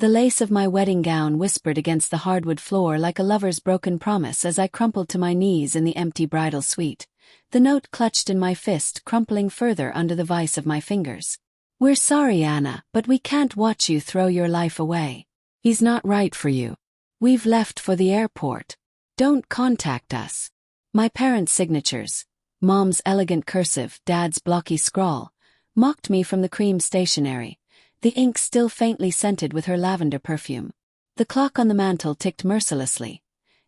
The lace of my wedding gown whispered against the hardwood floor like a lover's broken promise as I crumpled to my knees in the empty bridal suite, the note clutched in my fist crumpling further under the vice of my fingers. "We're sorry, Anna, but we can't watch you throw your life away. He's not right for you. We've left for the airport. Don't contact us." My parents' signatures, Mom's elegant cursive, Dad's blocky scrawl, mocked me from the cream stationery, the ink still faintly scented with her lavender perfume. The clock on the mantel ticked mercilessly.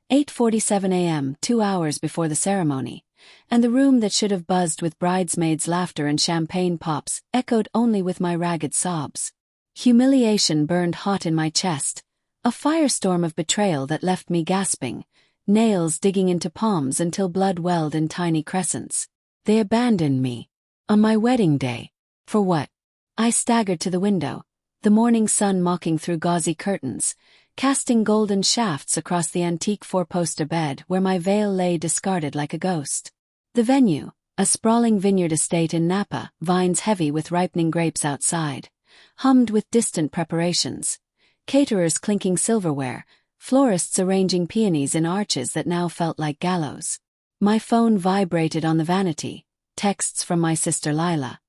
8:47 a.m., 2 hours before the ceremony, and the room that should have buzzed with bridesmaids' laughter and champagne pops echoed only with my ragged sobs. Humiliation burned hot in my chest, a firestorm of betrayal that left me gasping, nails digging into palms until blood welled in tiny crescents. They abandoned me. On my wedding day. For what? I staggered to the window, the morning sun mocking through gauzy curtains, casting golden shafts across the antique four-poster bed where my veil lay discarded like a ghost. The venue, a sprawling vineyard estate in Napa, vines heavy with ripening grapes outside, hummed with distant preparations, caterers clinking silverware, florists arranging peonies in arches that now felt like gallows. My phone vibrated on the vanity, texts from my sister Lila.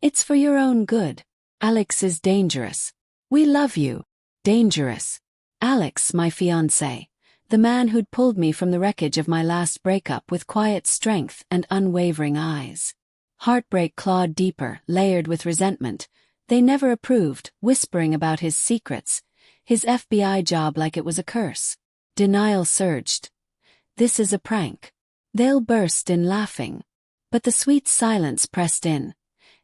"It's for your own good. Alex is dangerous. We love you." Dangerous. Alex, my fiancé, the man who'd pulled me from the wreckage of my last breakup with quiet strength and unwavering eyes. Heartbreak clawed deeper, layered with resentment. They never approved, whispering about his secrets, his FBI job like it was a curse. Denial surged. "This is a prank." They'll burst in laughing. But the sweet silence pressed in,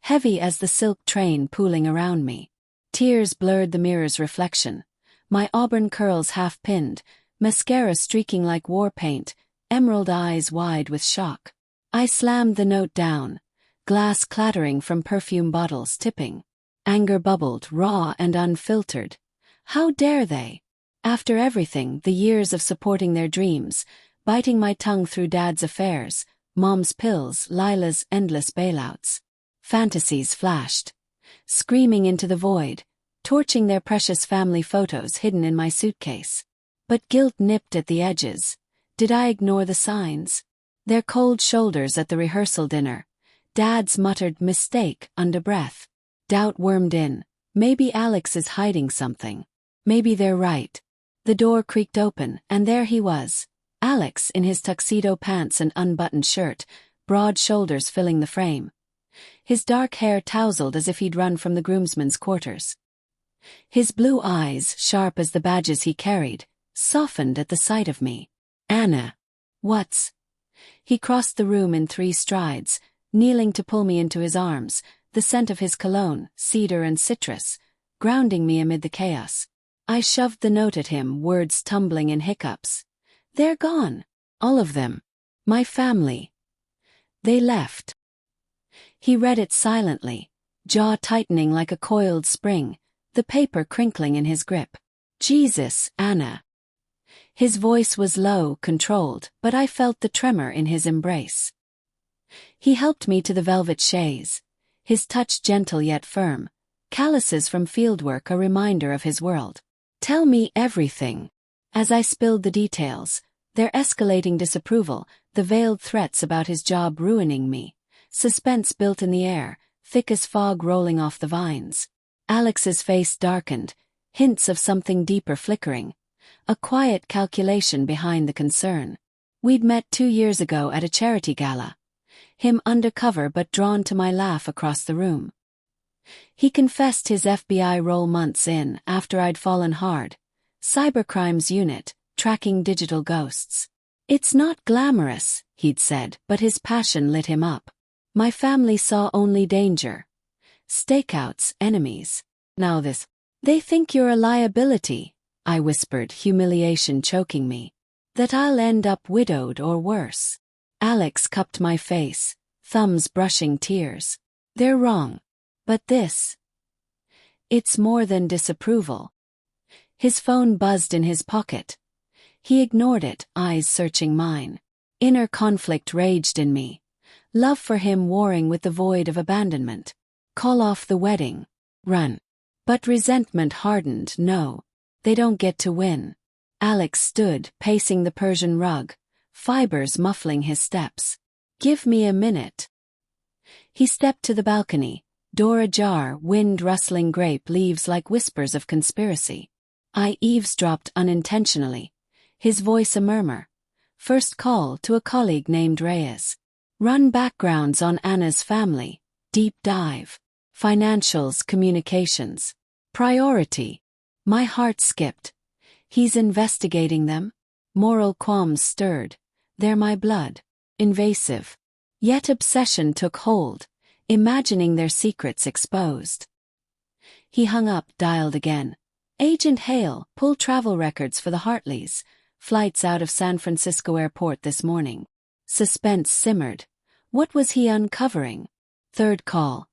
heavy as the silk train pooling around me. Tears blurred the mirror's reflection, my auburn curls half-pinned, mascara streaking like war paint, emerald eyes wide with shock. I slammed the note down, glass clattering from perfume bottles tipping. Anger bubbled, raw and unfiltered. How dare they? After everything, the years of supporting their dreams, biting my tongue through Dad's affairs, Mom's pills, Lila's endless bailouts. Fantasies flashed, screaming into the void, torching their precious family photos hidden in my suitcase. But guilt nipped at the edges. Did I ignore the signs? Their cold shoulders at the rehearsal dinner, Dad's muttered mistake under breath. Doubt wormed in. Maybe Alex is hiding something. Maybe they're right. The door creaked open, and there he was. Alex in his tuxedo pants and unbuttoned shirt, broad shoulders filling the frame. His dark hair tousled as if he'd run from the groomsmen's quarters. His blue eyes, sharp as the badges he carried, softened at the sight of me. "Anna. What's?" He crossed the room in 3 strides, kneeling to pull me into his arms, the scent of his cologne, cedar and citrus, grounding me amid the chaos. I shoved the note at him, words tumbling in hiccups. "They're gone. All of them. My family. They left." He read it silently, jaw tightening like a coiled spring, the paper crinkling in his grip. "Jesus, Anna." His voice was low, controlled, but I felt the tremor in his embrace. He helped me to the velvet chaise, his touch gentle yet firm, calluses from fieldwork a reminder of his world. "Tell me everything." As I spilled the details, their escalating disapproval, the veiled threats about his job ruining me, suspense built in the air, thick as fog rolling off the vines. Alex's face darkened, hints of something deeper flickering, a quiet calculation behind the concern. We'd met 2 years ago at a charity gala, him undercover but drawn to my laugh across the room. He confessed his FBI role months in, after I'd fallen hard. Cybercrimes unit, tracking digital ghosts. "It's not glamorous," he'd said, but his passion lit him up. My family saw only danger. Stakeouts, enemies. Now this. "They think you're a liability," I whispered, humiliation choking me. "That I'll end up widowed or worse." Alex cupped my face, thumbs brushing tears. "They're wrong. But this. It's more than disapproval." His phone buzzed in his pocket. He ignored it, eyes searching mine. Inner conflict raged in me. Love for him warring with the void of abandonment. Call off the wedding. Run. But resentment hardened. No. They don't get to win. Alex stood, pacing the Persian rug, fibers muffling his steps. Give me a minute. He stepped to the balcony, door ajar, wind rustling grape leaves like whispers of conspiracy. I eavesdropped unintentionally, his voice a murmur. First call to a colleague named Reyes. Run backgrounds on Anna's family, deep dive. Financials, communications. Priority. My heart skipped. He's investigating them? Moral qualms stirred. They're my blood. Invasive. Yet obsession took hold, imagining their secrets exposed. He hung up, dialed again. Agent Hale, pull travel records for the Hartleys. Flights out of San Francisco Airport this morning. Suspense simmered. What was he uncovering? Third call.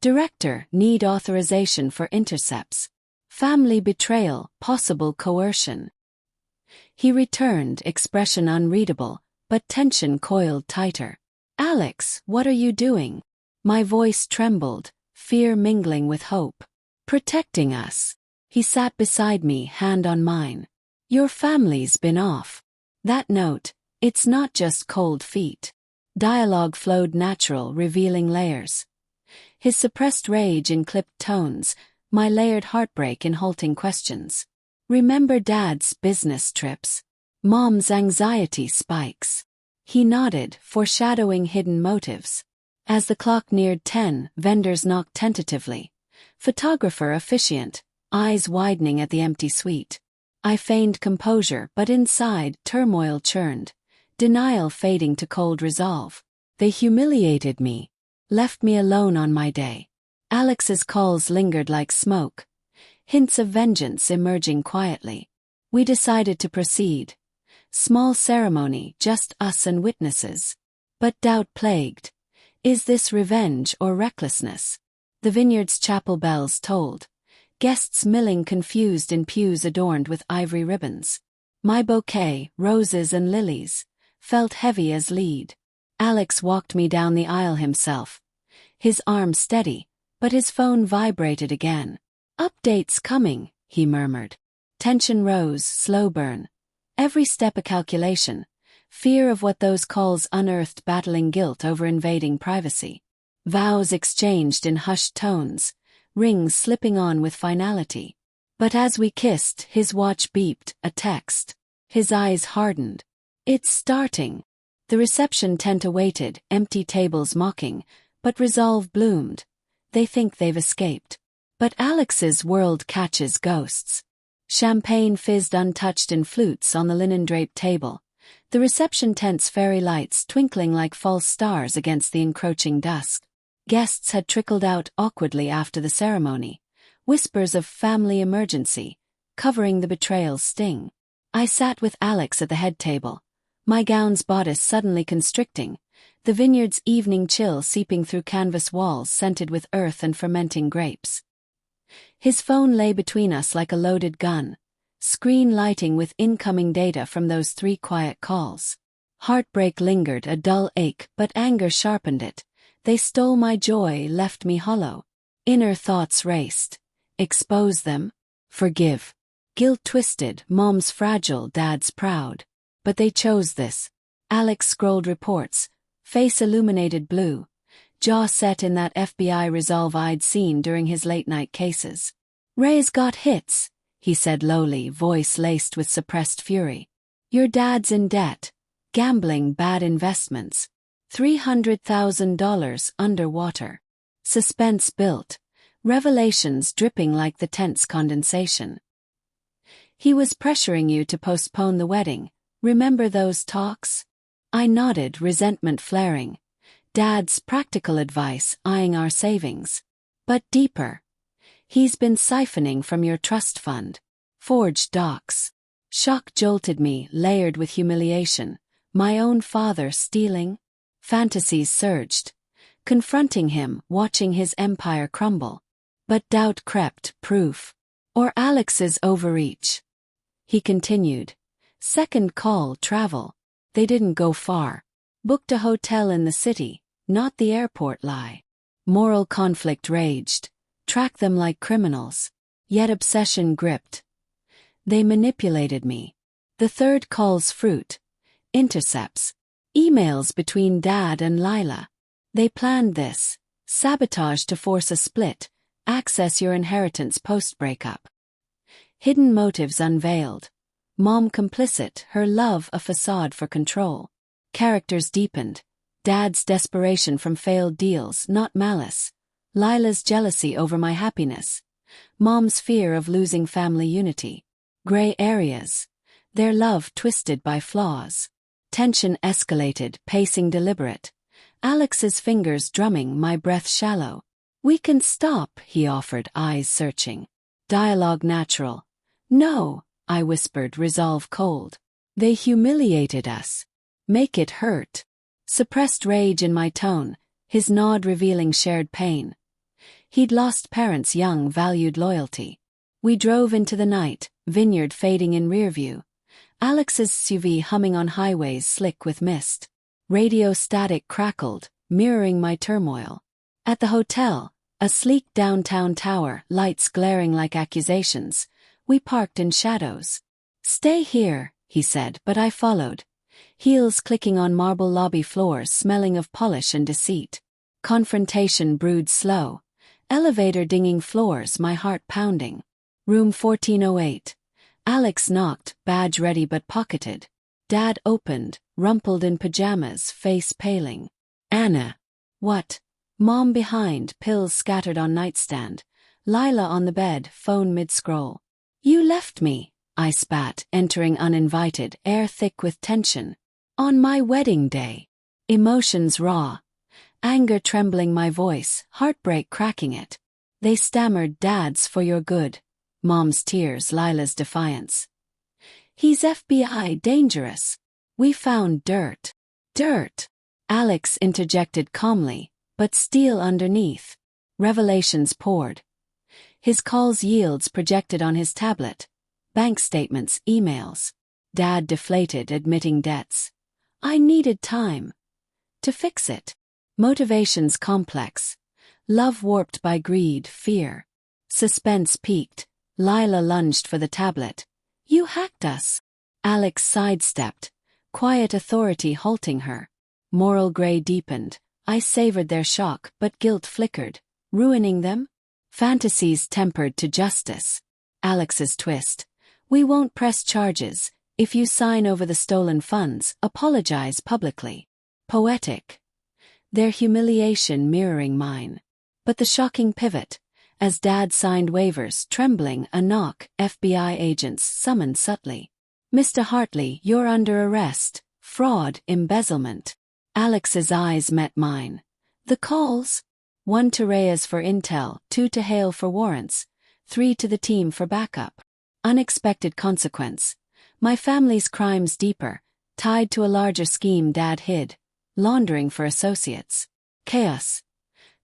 Director, need authorization for intercepts. Family betrayal, possible coercion. He returned, expression unreadable, but tension coiled tighter. Alex, what are you doing? My voice trembled, fear mingling with hope. Protecting us. He sat beside me, hand on mine. Your family's been off. That note, it's not just cold feet. Dialogue flowed natural, revealing layers. His suppressed rage in clipped tones, my layered heartbreak in halting questions. Remember Dad's business trips? Mom's anxiety spikes. He nodded, foreshadowing hidden motives. As the clock neared 10, vendors knocked tentatively. Photographer officiant, eyes widening at the empty suite. I feigned composure, but inside, turmoil churned. Denial fading to cold resolve. They humiliated me. Left me alone on my day. Alex's calls lingered like smoke. Hints of vengeance emerging quietly. We decided to proceed. Small ceremony, just us and witnesses. But doubt plagued. Is this revenge or recklessness? The vineyard's chapel bells tolled. Guests milling confused in pews adorned with ivory ribbons. My bouquet, roses and lilies, felt heavy as lead. Alex walked me down the aisle himself. His arm steady, but his phone vibrated again. Updates coming, he murmured. Tension rose, slow burn. Every step a calculation. Fear of what those calls unearthed, battling guilt over invading privacy. Vows exchanged in hushed tones, rings slipping on with finality. But as we kissed, his watch beeped, a text. His eyes hardened. It's starting. The reception tent awaited, empty tables mocking, but resolve bloomed. They think they've escaped. But Alex's world catches ghosts. Champagne fizzed untouched in flutes on the linen-draped table. The reception tent's fairy lights twinkling like false stars against the encroaching dusk. Guests had trickled out awkwardly after the ceremony. Whispers of family emergency, covering the betrayal's sting. I sat with Alex at the head table. My gown's bodice suddenly constricting. The vineyard's evening chill seeping through canvas walls scented with earth and fermenting grapes. His phone lay between us like a loaded gun, screen lighting with incoming data from those 3 quiet calls. Heartbreak lingered, a dull ache, but anger sharpened it. They stole my joy, left me hollow. Inner thoughts raced. Expose them? Forgive. Guilt twisted, mom's fragile, dad's proud. But they chose this. Alex scrolled reports, face illuminated blue, jaw set in that FBI resolve I'd seen during his late-night cases. Ray's got hits, he said lowly, voice laced with suppressed fury. Your dad's in debt. Gambling, bad investments. $300,000 underwater. Suspense built. Revelations dripping like the tent's condensation. He was pressuring you to postpone the wedding. Remember those talks? I nodded, resentment flaring. Dad's practical advice, eyeing our savings. But deeper. He's been siphoning from your trust fund. Forged docs. Shock jolted me, layered with humiliation. My own father stealing? Fantasies surged. Confronting him, watching his empire crumble. But doubt crept, proof. Or Alex's overreach. He continued. Second call, travel. They didn't go far. Booked a hotel in the city, not the airport lie. Moral conflict raged. Tracked them like criminals. Yet obsession gripped. They manipulated me. The third calls fruit. Intercepts. Emails between Dad and Lila. They planned this. Sabotage to force a split. Access your inheritance post-breakup. Hidden motives unveiled. Mom complicit, her love a facade for control. Characters deepened. Dad's desperation from failed deals, not malice. Lila's jealousy over my happiness. Mom's fear of losing family unity. Gray areas. Their love twisted by flaws. Tension escalated, pacing deliberate. Alex's fingers drumming, my breath shallow. We can stop, he offered, eyes searching. Dialogue natural. No, I whispered, resolve cold. They humiliated us. Make it hurt. Suppressed rage in my tone, his nod revealing shared pain. He'd lost parents young, valued loyalty. We drove into the night, vineyard fading in rear view. Alex's SUV humming on highways slick with mist. Radio static crackled, mirroring my turmoil. At the hotel, a sleek downtown tower, lights glaring like accusations, we parked in shadows. Stay here, he said, but I followed. Heels clicking on marble lobby floors, smelling of polish and deceit. Confrontation brewed slow. Elevator dinging floors, my heart pounding. Room 1408. Alex knocked, badge ready but pocketed. Dad opened, rumpled in pajamas, face paling. Anna. What? Mom behind, pills scattered on nightstand. Lila on the bed, phone mid-scroll. You left me, I spat, entering uninvited, air thick with tension. On my wedding day. Emotions raw. Anger trembling my voice, heartbreak cracking it. They stammered, Dad's for your good. Mom's tears, Lila's defiance. He's FBI, dangerous. We found dirt. Dirt. Alex interjected calmly, but steel underneath. Revelations poured. His calls yields projected on his tablet. Bank statements, emails. Dad deflated, admitting debts. I needed time. To fix it. Motivations complex. Love warped by greed, fear. Suspense peaked. Lila lunged for the tablet. You hacked us. Alex sidestepped. Quiet authority halting her. Moral gray deepened. I savored their shock, but guilt flickered. Ruining them? Fantasies tempered to justice. Alex's twist. We won't press charges. If you sign over the stolen funds, apologize publicly. Poetic. Their humiliation mirroring mine. But the shocking pivot. As Dad signed waivers, trembling, a knock, FBI agents summoned subtly. Mr. Hartley, you're under arrest. Fraud, embezzlement. Alex's eyes met mine. The calls? 1 to Reyes for intel, 2 to Hale for warrants, 3 to the team for backup. Unexpected consequence. My family's crimes deeper, tied to a larger scheme Dad hid. Laundering for associates. Chaos.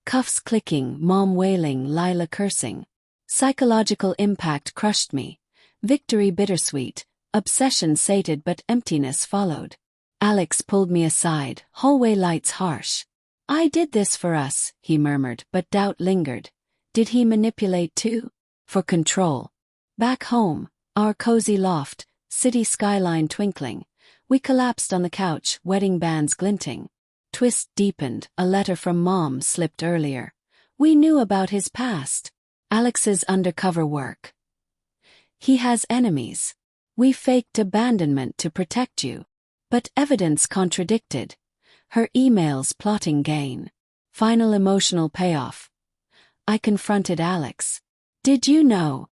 Cuffs clicking, Mom wailing, Lila cursing. Psychological impact crushed me. Victory bittersweet. Obsession sated but emptiness followed. Alex pulled me aside, hallway lights harsh. I did this for us, he murmured, but doubt lingered. Did he manipulate too? For control. Back home, our cozy loft, city skyline twinkling. We collapsed on the couch, wedding bands glinting. Twist deepened, a letter from Mom slipped earlier. We knew about his past. Alex's undercover work. He has enemies. We faked abandonment to protect you. But evidence contradicted. Her emails plotting gain. Final emotional payoff. I confronted Alex. Did you know?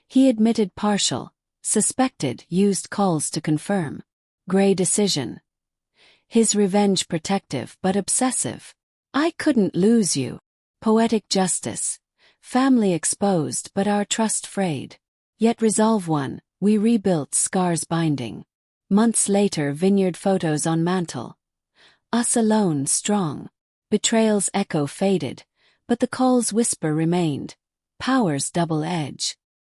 He admitted partial. Suspected, used calls to confirm. Gray decision. His revenge protective but obsessive. I couldn't lose you. Poetic justice. Family exposed but our trust frayed. Yet resolve won, we rebuilt scars binding. Months later, vineyard photos on mantle. Us alone, strong. Betrayal's echo faded, but the call's whisper remained. Power's double edge.